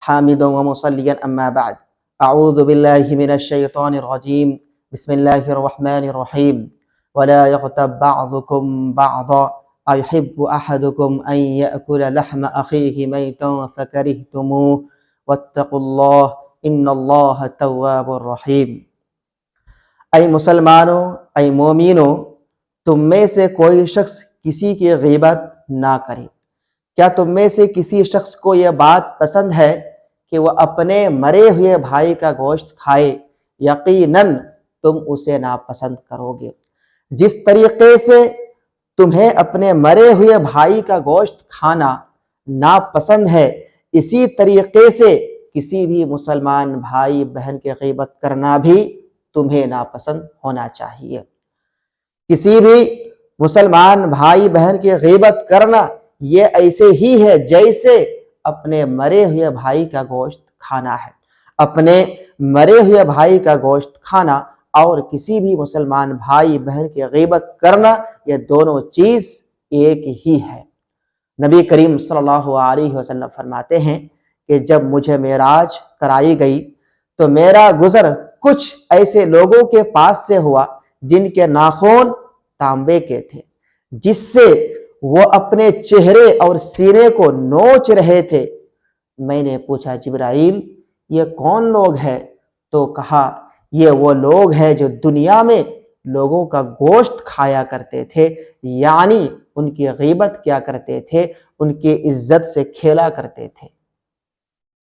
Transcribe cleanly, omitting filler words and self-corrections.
حامدا ومصليا أما بعد أعوذ بالله من الشيطان الرجيم بسم الله الرحمن الرحيم ولا يغتب بعضكم بعضا أيحب أحدكم أن يأكل لحم أخيه ميتا فكرهتموه واتقوا الله إن الله تواب الرحيم۔ اے مسلمانوں، اے مومنوں، تم میں سے کوئی شخص کسی کی غیبت نہ کرے۔ کیا تم میں سے کسی شخص کو یہ بات پسند ہے کہ وہ اپنے مرے ہوئے بھائی کا گوشت کھائے؟ یقیناً تم اسے ناپسند کرو گے۔ جس طریقے سے تمہیں اپنے مرے ہوئے بھائی کا گوشت کھانا ناپسند ہے، اسی طریقے سے کسی بھی مسلمان بھائی بہن کی غیبت کرنا بھی تمہیں ناپسند ہونا چاہیے۔ کسی بھی مسلمان بھائی بہن کی غیبت کرنا یہ ایسے ہی ہے جیسے اپنے مرے ہوئے بھائی کا گوشت کھانا ہے۔ اپنے مرے ہوئے بھائی کا گوشت کھانا اور کسی بھی مسلمان بھائی بہن کی غیبت کرنا، یہ دونوں چیز ایک ہی ہے۔ نبی کریم صلی اللہ علیہ وسلم فرماتے ہیں کہ جب مجھے معراج کرائی گئی تو میرا گزر کچھ ایسے لوگوں کے پاس سے ہوا جن کے ناخن تانبے کے تھے، جس سے وہ اپنے چہرے اور سینے کو نوچ رہے تھے۔ میں نے پوچھا جبرائیل یہ کون لوگ ہیں؟ تو کہا یہ وہ لوگ ہیں جو دنیا میں لوگوں کا گوشت کھایا کرتے تھے، یعنی ان کی غیبت کیا کرتے تھے، ان کی عزت سے کھیلا کرتے تھے۔